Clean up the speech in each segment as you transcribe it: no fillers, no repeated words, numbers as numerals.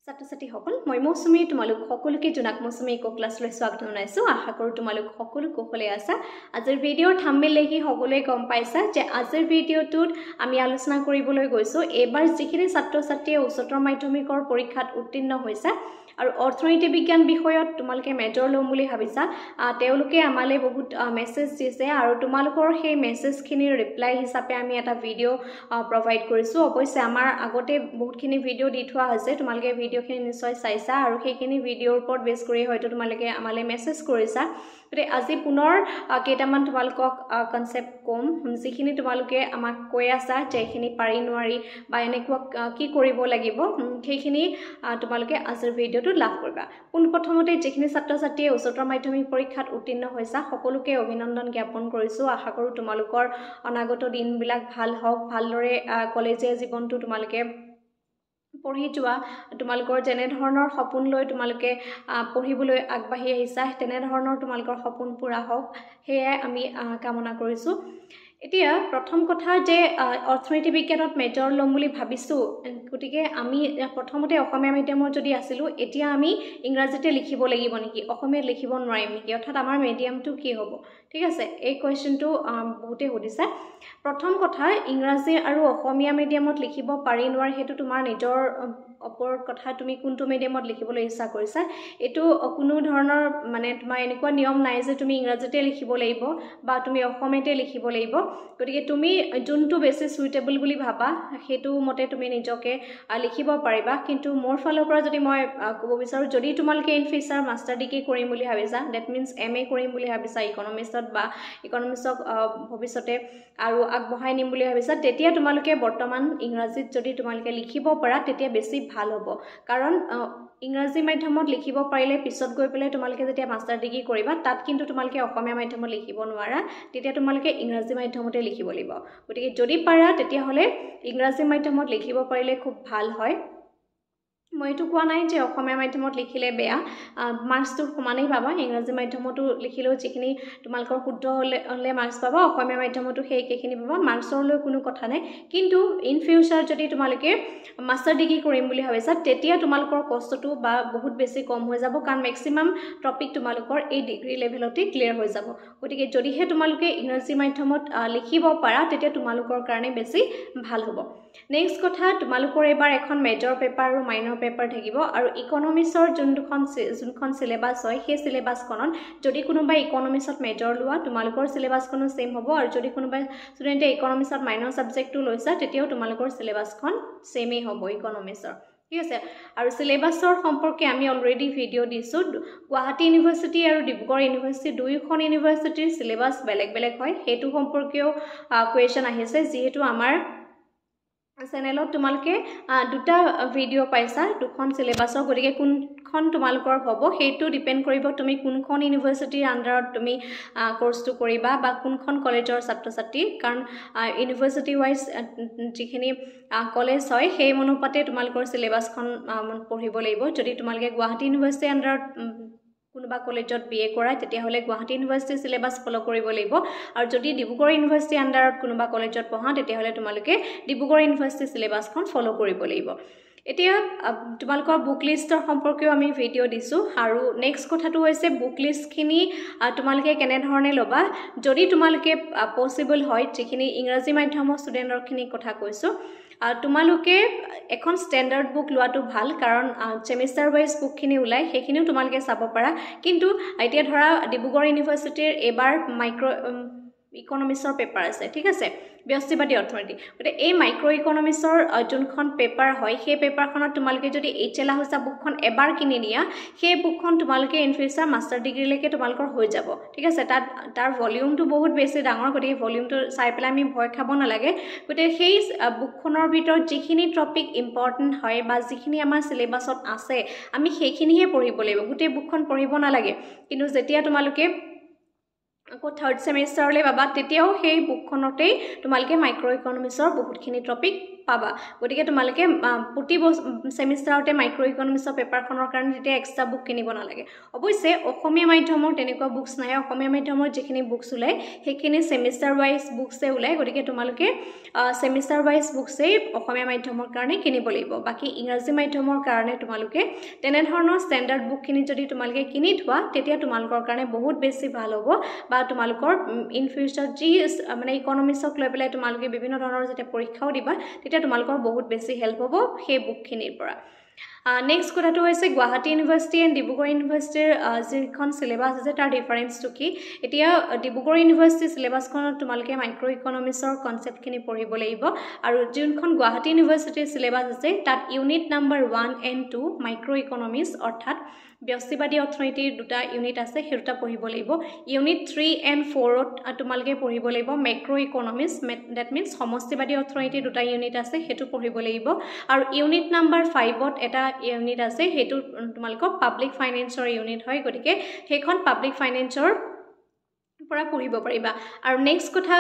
ছাত্ৰ-ছাত্ৰী সকল মই মৌসুমী তোমালোক সকলোকে জনাক মৌসুমী ইকো ক্লাছলৈ স্বাগত জনাইছো আশা কৰো তোমালোক সকলো কুশলে আছা আজিৰ ভিডিঅ'ৰ থাম্বনেল দেখি সকলোৱে গম পাইছা যে আজিৰ ভিডিঅ'টোত আমি আলোচনা কৰিবলৈ গৈছো এবাৰ যিখিনি ছাত্ৰ-ছাত্ৰীয়ে উচ্চতৰ মাধ্যমিকৰ পৰীক্ষাত উত্তীৰ্ণ হৈছে আৰু অৰ্থনীতি বিজ্ঞান বিষয়ত তোমালোকে মেজৰ লম বুলি ভাবিছা তেওঁলোকে আমালে বহুত মেছেজ দিছে আৰু তোমালোকৰ সেই মেছেজখিনিৰ ৰিপ্লাই হিচাপে আমি এটা ভিডিঅ' প্ৰভাইড কৰিছো অৱশ্যে আমাৰ আগতে বহুতখিনি ভিডিঅ' দি থোৱা হৈছে তোমালোকে ভিডিঅ'খিনি নিশ্চয় চাইছা আৰু সেইখিনি ভিডিঅ'ৰ ওপৰত বেছ কৰি হয়তো তোমালোকে আমালে মেছেজ কৰিছা গতিকে আজি পুনৰ কেইটামান তোমালোকক কনসেপ্ট কম যিখিনি তোমালোকে আমাক কৈ আছা যে এইখিনি পাৰি নোৱাৰি বা এনেকুৱা কি কৰিব লাগিব সেইখিনি তোমালোকে আজিৰ ভিডিঅ'টো লাভ কৰিবা পোনপ্ৰথমতে যিখিনি ছাত্ৰ-ছাত্ৰীয়ে উচ্চতৰ মাধ্যমিক পৰীক্ষাত উত্তীৰ্ণ হৈছে সকলোকে অভিনন্দন জ্ঞাপন কৰিছো আশা কৰো তোমালোকৰ অনাগত দিনবিলাক ভাল হওক ভালদৰে কলেজীয়া জীৱনটো তোমালোকে পঢ়ি যোৱা তোমালোকৰ যেনে ধৰণৰ সপোন লৈ তোমালোকে পঢ়িবলৈ আগবাঢ়ি আহিছা তেনে ধৰণৰ তোমালোকৰ সপোন পুৰা হওক হেয়া আমি কামনা কৰিছো এতিয়া প্ৰথম কথা যে অৰ্থনীতি বিজ্ঞানত মেজৰ লম বুলি ভাবিছো গতিকে আমি প্ৰথমতে অসমীয়া মিডিয়ামত যদি আছিলো এতিয়া আমি ইংৰাজীতে লিখিব লাগিব নেকি অসমীয়াত লিখিব নোৱাৰিম নেকি অৰ্থাৎ আমাৰ মিডিয়ামটো কি হ'ব ঠিক আছে এই কোৱেশ্চনটো বহুতে সুধিছে প্ৰথম কথা ইংৰাজী আৰু অসমীয়া মিডিয়ামত লিখিব পাৰি নোৱাৰি হেতু তোমাৰ নিজৰ ওপৰত কথা তুমি কোনটো মিডিয়ামত লিখিবলৈ ইচ্ছা কৰিছা এটো কোনো ধৰণৰ মানে তোমাৰ এনেকুৱা নিয়ম নাই যে তুমি ইংৰাজীতে লিখিব লাগিব বা তুমি অসমীয়াতে লিখিব লাগিব গতিকে তুমি যোনটো বেছি সুইটেবল বুলি ভাবা হেতু মতে তুমি নিজকে লিখিব পাৰিবা কিন্তু মোৰ ফালৰ পৰা যদি মই ক'ব বিচাৰো যদি তোমালোকে ইন ফিউচাৰ মাষ্টাৰ ডিগ্ৰী কৰিম বুলি ভাবিছা দ্যাট মিন্স এমএ কৰিম বুলি ভাবিছা ইকনমিক্সত বা ইকনমিক্সক ভৱিষ্যতে আৰু আগবঢ়াই নিম বুলি ভাবিছা তেতিয়া তোমালোকে বৰ্তমান ইংৰাজীত যদি তোমালোকে লিখিব পাৰা তেতিয়া বেছি ভাল হ'ব কাৰণ ইংৰাজী মাধ্যমত লিখিব পাৰিলে পিছত গৈ পেলাই তোমালোকে যেতিয়া মাষ্টাৰ ডিগ্ৰী কৰিবা তাত কিন্তু তোমালোকে অসমীয়া মাধ্যমত লিখিব নোৱাৰা তেতিয়া তোমালোকে ইংৰাজী মাধ্যমতে লিখিব লাগিব গতিকে যদি পাৰা তেতিয়া হলে ইংৰাজী মাধ্যমত লিখিব পাৰিলে খুব ভাল হয় মই এটো কোৱা নাই যে অসমীয়া মাধ্যমত লিখিলে বেয়া মাৰ্কসটো সমানেই পাবা ইংৰাজী মাধ্যমতো লিখিলেও যিখিনি তোমালোকৰ শুদ্ধ হলে মাৰ্কস পাবা অসমীয়া মাধ্যমতো সেই একেখিনি পাবা মাৰ্কসৰ লৈ কোনো কথা নাই কিন্তু ইন ফিউচাৰ যদি তোমালোকে মাষ্টাৰ ডিগ্ৰী কৰিম বুলি ভাবিছা তেতিয়া তোমালোকৰ কষ্টটো বা বহুত বেছি কম হৈ যাব কাৰণ ম্যাক্সিমাম টপিক তোমালোকৰ এই ডিগ্ৰী লেভেলতে ক্লিয়াৰ হৈ যাব গতিকে যদিহে তোমালোকে ইংৰাজী মাধ্যমত লিখিব পাৰা তেতিয়া তোমালোকৰ কাৰণে বেছি ভাল হ'ব নেক্সট কথা তোমালোকৰ এবাৰ এখন মেজৰ পেপাৰ আৰু মাইনৰ পেপাৰ থাকিব আৰু ইকনমিক্সৰ যোনখন সিলেবাস হয় সেই সিলেবাসখনত যদি কোনোবা ইকনমিক্সত মেজৰ লোৱা তোমালোকৰ সিলেবাসখনো সেম হ'ব আৰু যদি কোনোবা ষ্টুডেন্টে ইকনমিক্সত মাইনৰ সাবজেক্টটো লৈছা তেতিয়াও তোমালোকৰ সিলেবাসখন সেমই হ'ব ইকনমিক্সৰ ঠিক আছে আৰু সিলেবাসৰ সম্পৰ্কে আমি অলৰেডি ভিডিও দিছো গুৱাহাটী ইউনিভাৰ্সিটি আৰু ডিব্ৰুগড় ইউনিভাৰ্সিটি দুইখন ইউনিভাৰ্সিটিৰ সিলেবাস বেলেগ বেলেগ হয় হেতু সম্পৰ্কেও কোৱেশ্চন আহিছে যেহেতু আমাৰ চেনেলত তোমালোকে দুটা ভিডিও পাইছা দুখন সিলেবাসৰ গতিকে কোনখন তোমালোকৰ হ'ব হেতু ডিপেন্ড কৰিব তুমি কোনখন ইউনিভাৰ্সিটিৰ আন্ডাৰত তুমি কোৰ্সটো কৰিবা বা কোনখন কলেজৰ ছাত্ৰ-ছাত্ৰী কাৰণ ইউনিভাৰ্সিটি ওয়াইজ যিখিনি কলেজ হয় সেই অনুপাতে তোমালোকৰ সিলেবাসখন পঢ়িব লাগিব যদি তোমালোকে গুৱাহাটী ইউনিভাৰ্সিটিৰ আন্ডাৰত কোনোবা কলেজত বিএ কৰা তেতিয়া হলে গুৱাহাটী ইউনিভাৰ্সিটি সিলেবাস ফলো কৰিব লাগিব আৰু যদি ডিব্ৰুগড় ইউনিভাৰ্সিটি আন্ডাৰত কোনোবা কলেজত পঢ়া তেতিয়া হলে তোমালোকে ডিব্ৰুগড় ইউনিভাৰ্সিটি সিলেবাসখন ফলো কৰিব লাগিব এতিয়া তোমালোকৰ বুক লিষ্টৰ সম্পৰ্কেও আমি ভিডিও দিছো আৰু নেক্সট কথাটো হৈছে বুক লিষ্টখিনি তোমালোকে কেনে ধৰণে লবা যদি তোমালোকে পসিবল হয় যিখিনি ইংৰাজী মাধ্যমৰ ষ্টুডেন্টৰখিনি কথা কৈছো তোমালোকে এখন স্ট্যান্ডাৰ্ড বুক লোৱাটো ভাল কাৰণ সেমিস্টাৰ ওয়াইজ বুকখিনি উলাই সেইখিনিও তোমালোকে চাব পাৰা কিন্তু এতিয়া ধৰা ডিব্ৰুগড় ইউনিভাৰ্সিটিৰ এবাৰ মাইক্ৰো ইকনমিক্সৰ পেপাৰ আছে ঠিক আছে ব্যষ্টিবাদী অৰ্থনীতি গতে এই মাইক্ৰো ইকনমিক্সৰ যোনখন পেপাৰ হয় সেই পেপাৰখনত তোমালোকে যদি এইচএল হাউসা বুকখন এবাৰ কিনি নিয়া সেই বুকখন তোমালোকে ইন ফিউচাৰ মাষ্টাৰ ডিগ্ৰী লৈকে তোমালোকৰ হৈ যাব ঠিক আছে তাৰ ভলিউমটো বহুত বেছি ডাঙৰ গতিকে ভলিউমটো চাই পেলাই আমি ভয় খাব নালাগে গতে সেই বুকখনৰ ভিতৰত যিখিনি টপিক ইম্পৰ্টেন্ট হয় বা যিখিনি আমাৰ সিলেবাসত আছে আমি সেইখিনিহে পঢ়িব লাগিব গোটেই বুকখন পঢ়িব নালাগে কিন্তু যেতিয়া তোমালোকে আকৌ থাৰ্ড সেমিস্টাৰলৈ পাবা তেতিয়াও সেই বুকখনতেই তোমালোকে মাইক্ৰো ইকনমিক্সৰ বহুতখিনি টপিক পাবা গতিকে তোমালোকে প্ৰতি সেমিষ্টাৰতে মাইক্ৰ ইকনমিক্সৰ পেপাৰখনৰ কাৰণে তেতিয়া এক্সট্ৰা বুক কিনিব নালাগে অৱশ্যে অসমীয়া মাধ্যমৰ তেনেকুৱা বুকছ নাই অসমীয়া মাধ্যমৰ যিখিনি বুকছ ওলাই সেইখিনি সেমিষ্টাৰ ওয়াইজ বুকছে ওলাই গতিকে তোমালোকে সেমিষ্টাৰ ওয়াইজ বুকছে অসমীয়া মাধ্যমৰ কাৰণে কিনিব লাগিব বাকি ইংৰাজী মাধ্যমৰ কাৰণে তোমালোকে তেনে ধৰণৰ ষ্টেণ্ডাৰ্ড বুকখিনি যদি তোমালোকে কিনি থোৱা তেতিয়া তোমালোকৰ কাৰণে বহুত বেছি ভাল হ'ব বা তোমালোকৰ ইন ফিউচাৰ যি মানে ইকনমিক্সক লৈ পেলাই তোমালোকে বিভিন্ন ধৰণৰ যেতিয়া পৰীক্ষাও দিবা তেতিয়া তোমালোকৰ বহুত বেছি হেল্প হ'ব সেই বুকখিনিৰ পৰা নেক্সট কথাটো হৈছে গুৱাহাটী ইউনিভাৰ্চিটি এণ্ড ডিব্ৰুগড় ইউনিভাৰ্চিটিৰ যিখন সিলেবাছ আছে তাৰ ডিফাৰেন্সটো কি এতিয়া ডিব্ৰুগড় ইউনিভাৰ্চিটি সিলেবাছখনত তোমালোকে মাইক্ৰ ইকনমিক্সৰ কনচেপ্টখিনি পঢ়িব লাগিব আৰু যোনখন গুৱাহাটী ইউনিভাৰ্চিটিৰ সিলেবাছ আছে তাত unit number 1 and 2 micro economics অৰ্থাৎ ব্যক্তিবাদী অৰ্থনীতিৰ দুটা ইউনিট আছে সেই দুটা পঢ়িব লাগিব ইউনিট 3 and 4ত তোমালোকে পঢ়িব লাগিব মেক্ৰ ইকনমিক্স দ্যাট মিন্স সমষ্টিবাদী অৰ্থনীতিৰ দুটা ইউনিট আছে হেতু পঢ়িব লাগিব আৰু ইউনিট নাম্বাৰ 5ত এটা ইউনিট আছে হেতু তোমালোকৰ পাব্লিক ফাইনেন্সৰ ইউনিট হয় গতিকে সেইখন পাব্লিক ফাইনেন্সৰ পৰা পঢ়িব পাৰিবা আৰু নেক্সট কথা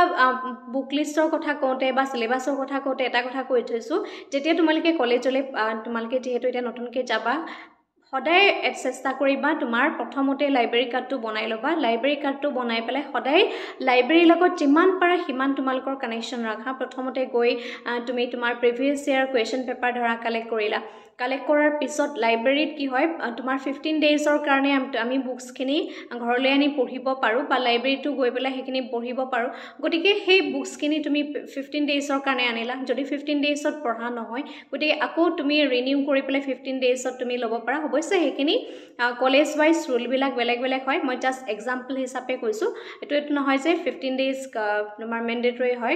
বুক লিষ্টৰ কথা কওঁতে বা সিলেবাছৰ কথা কওঁতে এটা কথা কৈ থৈছো যেতিয়া তোমালোকে কলেজলৈ তোমালোকে যেহেতু এটা নতুনকৈ যাবা সদায় চেষ্টা কৰিবা তোমাৰ প্ৰথমতে লাইব্ৰেৰী কাৰ্ডটো বনাই ল'বা লাইব্ৰেৰী কাৰ্ডটো বনাই পেলাই সদায় লাইব্ৰেৰীৰ লগত যিমান পাৰা সিমান তোমালোকৰ কানেকশ্যন ৰাখা প্ৰথমতে গৈ তুমি তোমাৰ প্ৰিভিয়াছ ইয়াৰ কুৱেশ্যন পেপাৰ ধৰা কালেক্ট কৰিলা কালেক্ট কৰাৰ পিছত লাইব্ৰেৰীত কি হয় তোমাৰ 15 ডেজৰ কাৰণে আমি বুকছখিনি ঘৰলৈ আনি পঢ়িব পাৰোঁ বা লাইব্ৰেৰীটো গৈ পেলাই সেইখিনি পঢ়িব পাৰোঁ গতিকে সেই বুকছখিনি তুমি 15 ডেজৰ কাৰণে আনিলা যদি 15 ডেজত পঢ়া নহয় গতিকে আকৌ তুমি ৰিনিউ কৰি পেলাই 15 ডেজত তুমি ল'ব পাৰা অৱশ্যে সেইখিনি কলেজ ওয়াইজ ৰুলবিলাক বেলেগ বেলেগ হয় মই জাষ্ট এক্সাম্পল হিচাপে কৈছোঁ এইটো নহয় যে 15 ডেজ তোমাৰ মেণ্ডেটৰী হয়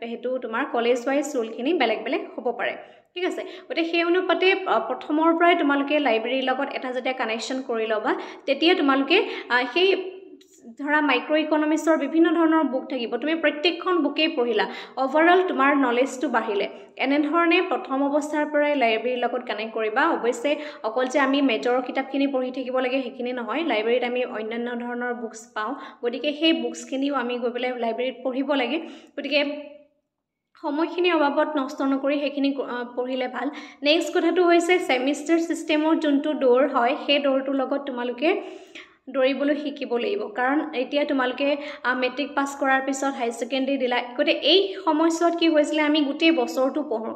সেইটো তোমাৰ কলেজ ওয়াইজ ৰুলখিনি বেলেগ বেলেগ হ'ব পাৰে ঠিক আছে গতিকে সেই অনুপাতে প্ৰথমৰ পৰাই তোমালোকে লাইব্ৰেৰীৰ লগত এটা যেতিয়া কানেকশ্যন কৰি ল'বা তেতিয়া তোমালোকে সেই ধৰা মাইক্ৰ ইকনমিক্সৰ বিভিন্ন ধৰণৰ বুক থাকিব তুমি প্ৰত্যেকখন বুকেই পঢ়িলা ওভাৰঅল তোমাৰ নলেজটো বাঢ়িলে এনেধৰণে প্ৰথম অৱস্থাৰ পৰাই লাইব্ৰেৰীৰ লগত কানেক্ট কৰিবা অৱশ্যে অকল যে আমি মেজৰৰ কিতাপখিনি পঢ়ি থাকিব লাগে সেইখিনি নহয় লাইব্ৰেৰীত আমি অন্যান্য ধৰণৰ বুকছ পাওঁ গতিকে সেই বুকছখিনিও আমি গৈ পেলাই লাইব্ৰেৰীত পঢ়িব লাগে গতিকে সময়খিনি অভাৱত নষ্ট নকৰি সেইখিনি পঢ়িলে ভাল নেক্সট কথাটো হৈছে সেমিষ্টাৰ সিস্টেমৰ যোনটো দৌৰ হয় সেই দৌৰটোৰ লগত তোমালোকে দৌৰিবলৈ শিকিব লাগিব কাৰণ এতিয়া তোমালোকে মেট্ৰিক পাছ কৰাৰ পিছত হাই সেকেন্ডাৰী দিলা গতে এই সময়ছোৱাত কি হৈছিলে আমি গোটেই বছৰটো পঢ়ো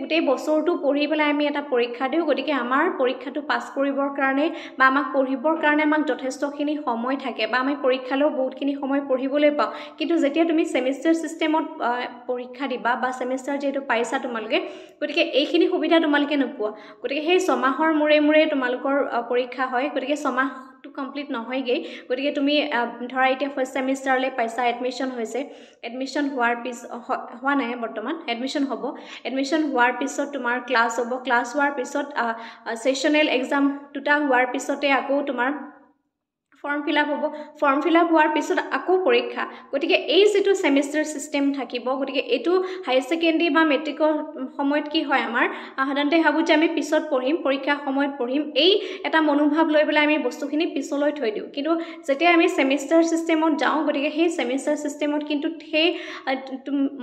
গোটেই বছৰটো পঢ়ি পেলাই আমি এটা পৰীক্ষা দিও গতিকে আমাৰ পৰীক্ষাটো পাছ কৰিবৰ কাৰণে বা আমাক পঢ়িবৰ কাৰণে আমাক যথেষ্টখিনি সময় থাকে বা আমি পৰীক্ষালৈ বহুতখিনি সময় পঢ়িবলৈ পাওঁ কিন্তু যেতিয়া তুমি সেমিষ্টাৰ সিস্টেমত পৰীক্ষা দিবা বা সেমিষ্টাৰ যেটো পাইছা তোমালোকে গতিকে এইখিনি সুবিধা তোমালোকে নোপোৱা গতিকে সেই ছমাহৰ মূৰে মূৰে তোমালোকৰ পৰীক্ষা হয় গতিকে ছমাহ কমপ্লিট নহয়গে গতিকে তুমি ধৰা এতিয়া ফাৰ্স্ট সেমিষ্টাৰলৈ পাইছা এডমিশন হৈছে এডমিশন হোৱাৰ পিছ হোৱা নাই বৰ্তমান এডমিশন হ'ব এডমিশন হোৱাৰ পিছত তোমাৰ ক্লাছ হ'ব ক্লাছ হোৱাৰ পিছত সেশনেল এক্সাম দুটা হোৱাৰ পিছতে আকৌ তোমাৰ ফৰ্ম ফিলআপ হ'ব ফৰ্ম ফিলআপ হোৱাৰ পিছত আকৌ পৰীক্ষা গতিকে এই যেটো সেমিষ্টাৰ সিস্টেম থাকিব গতিকে এটো হাই সেকেন্ডাৰী বা মেট্ৰিকৰ সময়ত কি হয় আমাৰ সাধাৰণতে ভাবো যে আমি পিছত পঢ়িম পৰীক্ষা সময়ত পঢ়িম এই এটা মনোভাৱ লৈ পেলাই আমি বস্তুখিনি পিছলৈ থৈ দিও কিন্তু যেতিয়া আমি সেমিষ্টাৰ সিস্টেমত যাওঁ গতিকে সেই সেমিষ্টাৰ সিস্টেমত কিন্তু সেই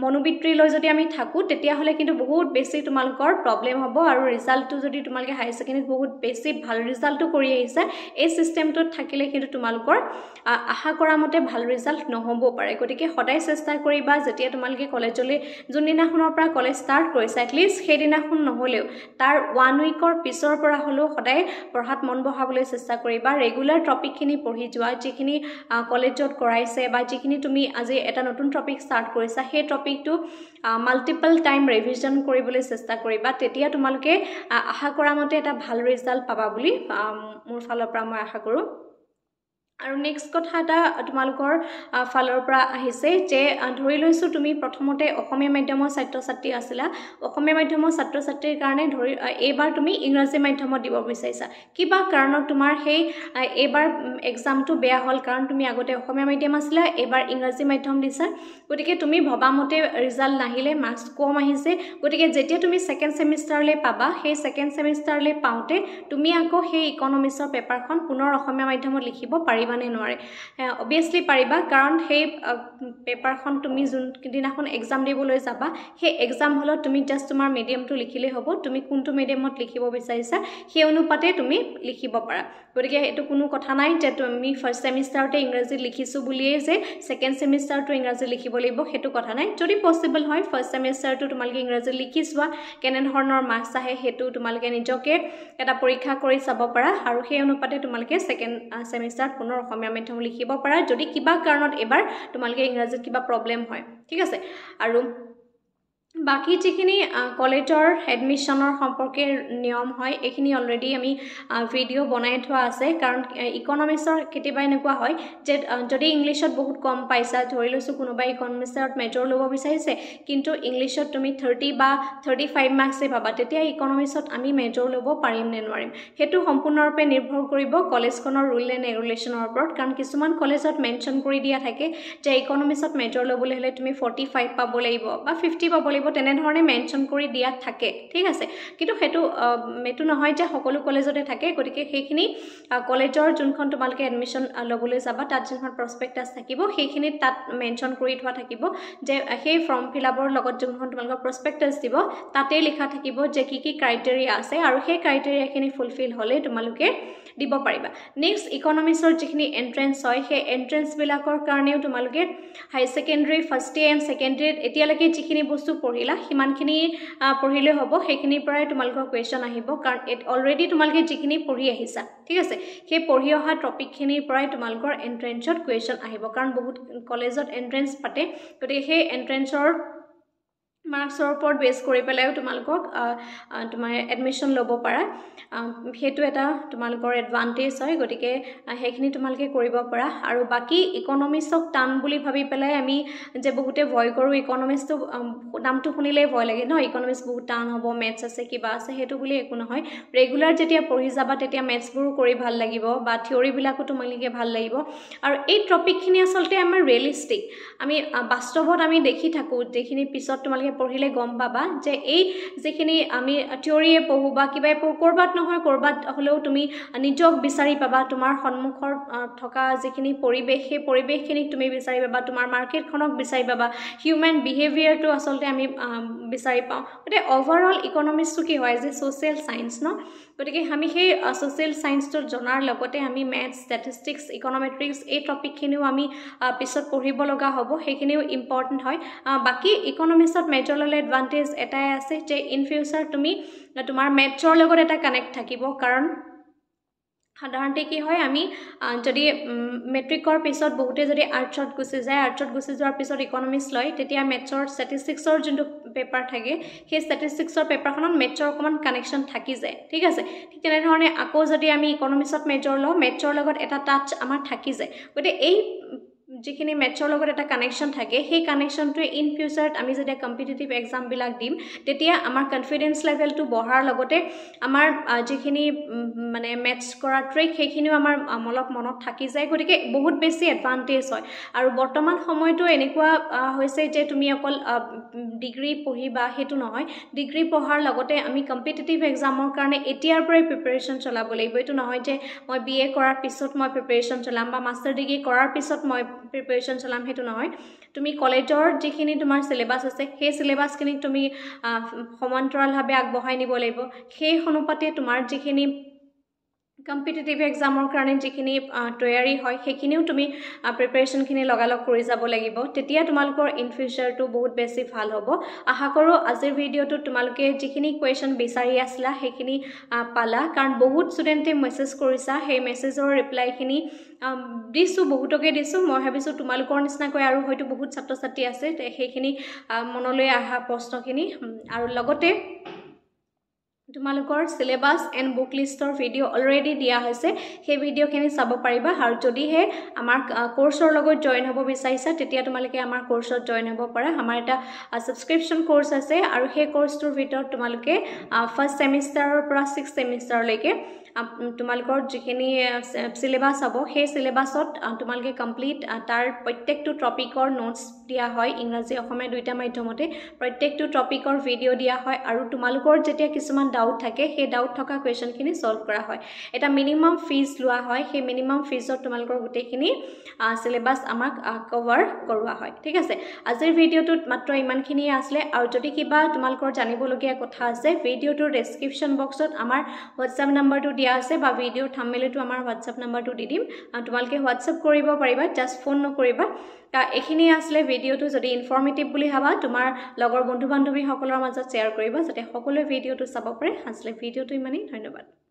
মনোবিত্ৰী লৈ যদি আমি থাকো তেতিয়া হলে কিন্তু বহুত বেছি তোমালোকৰ প্ৰবলেম হ'ব আৰু ৰিজাল্টটো যদি তোমালোকে হাই সেকেন্ডাৰীত বহুত বেছি ভাল ৰিজাল্টটো কৰি আহিছে এই সিস্টেমটোত থাকিলে কিন্তু তোমালোকৰ আশা কৰা মতে ভাল ৰিজাল্ট নহব পাৰে গতিকে সদায় চেষ্টা কৰিবা যেতিয়া তোমালোকে কলেজলৈ যোনদিনাখনৰ পৰা কলেজ ষ্টাৰ্ট কৰিছা এটলিষ্ট সেইদিনাখন নহলেও তাৰ 1 উইকৰ পিছৰ পৰা হলেও সদায় পঢ়াত মন বহাবলৈ চেষ্টা কৰিবা ৰেগুলাৰ টপিকখিনি পঢ়ি যোৱা যিখিনি কলেজত কৰাইছে বা যিখিনি তুমি আজি এটা নতুন টপিক ষ্টাৰ্ট কৰিছা সেই টপিকটো মাল্টিপল টাইম ৰিভিজন কৰিবলৈ চেষ্টা কৰিবা তেতিয়া তোমালোকে আশা কৰা মতে এটা ভাল ৰিজাল্ট পাবা বুলি মোৰ ফালৰ পৰা মই আশা কৰো আৰু নেক্সট কথা এটা তোমালোকৰ ফালৰ পৰা আহিছে যে ধৰি লৈছো তুমি প্ৰথমতে অসমীয়া মাধ্যমৰ ছাত্ৰ-ছাত্ৰী আছিলা অসমীয়া মাধ্যমৰ ছাত্ৰ-ছাত্ৰীৰ কাৰণে ধৰি এবাৰ তুমি ইংৰাজী মাধ্যমত দিব বিচাৰিছা কিবা কাৰণত তোমাৰ সেই এবাৰ এক্সামটো বেয়া হ'ল কাৰণ তুমি আগতে অসমীয়া মাধ্যম আছিলা এবাৰ ইংৰাজী মাধ্যম দিছা গতিকে তুমি ভবামতে ৰিজাল্ট নাহিলে মাৰ্কস কম আহিছে গতিকে যেতিয়া তুমি সেকেন্ড সেমিষ্টাৰলৈ পাবা সেই সেকেন্ড সেমিষ্টাৰলৈ পাওঁতে তুমি আকৌ সেই ইকনমিক্সৰ পেপাৰখন পুনৰ অসমীয়া মাধ্যমত লিখিব পাৰিবা পাৰিবা নে নোৱাৰে অবভিয়াছলি পাৰিবা কাৰণ সেই পেপাৰখন তুমি যোন দিনাখন এক্সাম দিবলৈ যাবা সেই এক্সাম হলত তুমি জাস্ট তোমাৰ মিডিয়ামটো লিখিলেই হ'ব তুমি কোনটো মিডিয়ামত লিখিব বিচাৰিছা সেই অনুপাতে তুমি লিখিব পাৰা গতিকে এটো কোনো কথা নাই যে তুমি ফাৰ্স্ট সেমিষ্টাৰতে ইংৰাজী লিখিছো বুলিয়ে যে সেকেন্ড সেমিষ্টাৰটো ইংৰাজী লিখিব লাগিব হেতু কথা নাই যদি পসিবল হয় ফাৰ্স্ট সেমিষ্টাৰটো তোমালকে ইংৰাজী লিখিছোৱা কেনে ধৰণৰ মাৰ্কস আহে হেতু তোমালকে নিজকে এটা পৰীক্ষা কৰি চাব পাৰা আৰু সেই অনুপাতে তোমালকে সেকেন্ড সেমিষ্টাৰ পুনৰ অসমীয়া মাধ্যম লিখিব পাৰা যদি কিবা কাৰণত এবাৰ তোমালকে ইংৰাজীত কিবা প্ৰবলেম হয় ঠিক আছে আৰু বাকি যিখিনি কলেজৰ এডমিশনৰ সম্পৰ্কে নিয়ম হয় এখিনি অলৰেডি আমি ভিডিও বনাই থোৱা আছে কাৰণ ইকনমিক্সৰ কেতিয়াবা এনেকুৱা হয় যে যদি ইংলিশত বহুত কম পাইছা ধৰি লৈছো কোনোবা ইকনমিক্সত মেজৰ ল'ব বিচাৰিছে কিন্তু ইংলিশত তুমি 30 বা 35 মাৰ্কসে পাবা তেতিয়া ইকনমিক্সত আমি মেজৰ ল'ব পাৰিম নে নোৱাৰিম হেতু সম্পূৰ্ণৰূপে নিৰ্ভৰ কৰিব কলেজখনৰ ৰুল এণ্ড ৰেগুলেশনৰ ওপৰত কাৰণ কিছুমান কলেজত মেনশন কৰি দিয়া থাকে যে ইকনমিক্সত মেজৰ ল'বলৈ হলে তুমি 45 পাব লাগিব বা 50 পাব লাগিব তেনে ধৰণে মেনশন কৰি দিয়া থাকে ঠিক আছে কিন্তু হেতু মেটু নহয় যে সকলো কলেজতে থাকে গতিকে সেইখিনি কলেজৰ যোনখন তোমালকে এডমিশন লবলৈ যাবা তাত যোনখন প্ৰসপেক্টাস থাকিব সেইখিনি তাত মেনশন কৰি থোৱা থাকিব যে সেই ফৰ্ম ফিলআপৰ লগত যোনখন তোমালকৰ প্ৰসপেক্টাস দিব তাতে লিখা থাকিব যে কি ক্ৰাইটেৰিয়া আছে আৰু সেই ক্ৰাইটেৰিয়াখিনি ফুলফিল হলে তোমালকে দিব পাৰিবা নেক্সট ইকনমিক্সৰ যিখিনি এন্ট্ৰেন্স হয় সেই এন্ট্ৰেন্স বিলাকৰ কাৰণেও তোমালকে high secondary first year and second year এতিয়ালৈকে যিখিনি বস্তু পঢ়িলা হিমানখিনি পঢ়িলে হ'ব সেইখিনিৰ পৰাই তোমালকৰ কোৱেশ্চন আহিব কাৰণ অলৰেডি তোমালকে যিখিনি পঢ়ি আহিছা ঠিক আছে সেই পঢ়ি অহা টপিকখিনিৰ পৰাই তোমালকৰ এন্ট্ৰেন্সত কোৱেশ্চন আহিব কাৰণ বহুত কলেজত এন্ট্ৰেন্স পাতে গতিকে সেই এন্ট্ৰেন্সৰ মাৰ্কসৰ ওপৰত বেস কৰি পেলাইও তোমালকক তোমাৰ এডমিশন ল'ব পাৰা হেতু এটা তোমালকৰ এডভান্টেজ হয় গতিকে হেখিনি তোমালকে কৰিব পাৰা আৰু বাকি ইকনমিক্সক টান বুলি ভাবি পেলাই আমি যে বহুতে ভয় কৰো ইকনমিক্সটো নামটো শুনিলে ভয় লাগে ন ইকনমিক্স বহুত টান হ'ব মেথছ আছে কিবা আছে হেতু বুলি একো নহয় ৰেগুলাৰ যেতিয়া পঢ়ি যাবা তেতিয়া মেথছবোৰ কৰি ভাল লাগিব বা থিওৰি বিলাকো তোমালকে ভাল লাগিব আৰু এই টপিকখিনি আসলতে আমাৰ ৰিয়েলিস্টিক আমি বাস্তৱত আমি দেখি থাকো যেখিনি পিছত তোমালকে পঢ়িলে গম পাবা যে এই যেখিনি আমি থিওৰিয়ে পঢ়ো বা কিবাই পঢ়ো কৰবাত নহয় কৰবাত হলেও তুমি নিজক বিচাৰি পাবা তোমাৰ সন্মুখৰ থকা যেখিনি পৰিবেশ সেই পৰিবেশখিনিক তুমি বিচাৰি পাবা তোমাৰ মাৰ্কেটখনক বিচাৰি পাবা হিউম্যান বিহেভিয়াৰটো আসলতে আমি বিচাৰি পাওঁ গতে ওভাৰঅল ইকনমিক্সটো কি হয় যে সোশ্যাল সায়েন্স ন গতিকে আমি সেই সোশ্যাল সায়েন্সটো জনাৰ লগতে আমি ম্যাথছ স্ট্যাটিস্টিক্স ইকনমেট্ৰিক্স এই টপিকখিনিও আমি পিছত পঢ়িব লগা হ'ব সেইখিনিও ইম্পৰ্টেন্ট হয় বাকি ইকনমিক্সত মেজৰ ল'লে এডভান্টেজ এটাই আছে যে ইন ফিউচাৰ তুমি তোমাৰ মেথছৰ লগত এটা কানেক্ট থাকিব কাৰণ সাধাৰণতে কি হয় আমি যদি মেট্ৰিকৰ পিছত বহুতে যদি আৰ্টছত গুচি যায় আৰ্টছত গুচি যোৱাৰ পিছত ইকনমিক্স লয় তেতিয়া মেথছৰ স্ট্যাটিস্টিক্সৰ যোনটো পেপাৰ থাকে সেই স্ট্যাটিস্টিক্সৰ পেপাৰখনত মেথছৰ অকমান কানেকশন থাকি যায় ঠিক আছে ঠিক তেনে ধৰণে আকৌ যদি আমি ইকনমিক্সত মেজৰ লওঁ মেথছৰ লগত এটা টাচ আমাৰ থাকি যায় গতে এই যিখিনি মেথছৰ লগত এটা কানেকশন থাকে সেই কানেকশনটোৱে ইন ফিউচাৰত আমি যেতিয়া কম্পিটিটিভ এক্সাম বিলাক দিম তেতিয়া আমাৰ কনফিডেন্স লেভেলটো বঢ়াৰ লগতে আমাৰ যিখিনি মানে মেথছ কৰা ট্ৰিক সেইখিনিও আমাৰ মলত থাকি যায় গতিকে বহুত বেছি এডভান্টেজ হয় আৰু বৰ্তমান সময়টো এনেকুৱা হৈছে যে তুমি অকল ডিগ্ৰী পঢ়িবা হেতু নহয় ডিগ্ৰী পঢ়াৰ লগতে আমি কম্পিটিটিভ এক্সামৰ কাৰণে এতিয়াৰ পৰাই প্ৰিপাৰেচন চলাব লাগিব এটো নহয় যে মই বিএ কৰাৰ পিছত মই প্ৰিপাৰেচন চলাম বা মাষ্টাৰ ডিগ্ৰী কৰাৰ পিছত মই প্ৰিপাৰেচন চলাম হেতু নহয় তুমি কলেজৰ যিখিনি তোমাৰ সিলেবাস আছে সেই সিলেবাসখিনি তুমি সমান্তৰালভাৱে আগবঢ়াই নিব লাগিব সেই অনুপাতে তোমাৰ যিখিনি কম্পিটিটিভ এক্সামৰ কাৰণে যিখিনি তৈয়াৰী হয় সেইখিনিও তুমি প্ৰিপাৰেচনখিনি লগালগ কৰি যাব লাগিব তেতিয়া তোমালকৰ ইন ফিউচাৰটো বহুত বেছি ভাল হ'ব আশা কৰো আজিৰ ভিডিওটো তোমালকে যিখিনি কোৱেশ্চন বিচাৰি আসলা সেইখিনি পালা কাৰণ বহুত ষ্টুডেন্টে মেছেজ কৰিছা সেই মেছেজৰ ৰিপ্লাইখিনি দিছো বহুতকে দিছো মই ভাবিছো তোমালকৰ নিচিনাকৈ আৰু হয়তো বহুত ছাত্ৰ ছাত্ৰী আছে সেইখিনি মনলৈ আহা প্ৰশ্নখিনি আৰু লগতে তোমালকৰ সিলেবাস এণ্ড বুক লিষ্টৰ ভিডিও অলৰেডি দিয়া হৈছে সেই ভিডিওখিনি চাব পাৰিবা আৰু যদিহে আমাৰ কোৰ্সৰ লগত জয়েন হ'ব বিচাৰিছা তেতিয়া তোমালকে আমাৰ কোৰ্সত জয়েন হ'ব পাৰা আমাৰ এটা সাবস্ক্ৰিপচন কোৰ্স আছে আৰু সেই কোৰ্সটোৰ ভিতৰত তোমালকে ফাৰ্স্ট সেমিষ্টাৰৰ পৰা 6th সেমিষ্টাৰলৈকে তোমালকৰ যিখিনি সিলেবাস হ'ব সেই সিলেবাসত তোমালকে কমপ্লিট তাৰ প্ৰত্যেকটো টপিকৰ নোটস দিয়া হয় ইংৰাজী অসমীয়া দুইটা মাধ্যমতে প্ৰত্যেকটো টপিকৰ ভিডিও দিয়া হয় আৰু তোমালকৰ যেতিয়া কিছুমান ডাউট থাকে সেই ডাউট থকা কুৱেশ্যনখিনি সলভ কৰা হয় এটা মিনিমাম ফিজ লোৱা হয় সেই মিনিমাম ফিজত তোমালোকৰ গোটেইখিনি সিলেবাস আমাক কভাৰ কৰোৱা হয় ঠিক আছে আজিৰ ভিডিঅ'টোত মাত্ৰ ইমানখিনিয়ে আছিলে আৰু যদি কিবা তোমালোকৰ জানিবলগীয়া কথা আছে ভিডিঅ'টোৰ ডেছক্ৰিপশ্যন বক্সত আমাৰ হোৱাটছআপ নাম্বাৰটো দিয়া আছে বা ভিডিঅ'ৰ থাম্বনেইলটো আমাৰ হোৱাটছআপ নাম্বাৰটো দি দিম তোমালোকে হোৱাটছআপ কৰিব পাৰিবা জাষ্ট ফোন নকৰিবা এইখিনি আসলে ভিডিঅ'টো যদি ইনফৰ্মেটিভ বুলি ভাবা তোমাৰ লগৰ বন্ধু বান্ধৱীসকলৰ মাজত শ্বেয়াৰ কৰিবা যাতে সকলোৱে ভিডিঅ'টো চাব পাৰে আসলে ভিডিঅ'টো ইমানেই ধন্যবাদ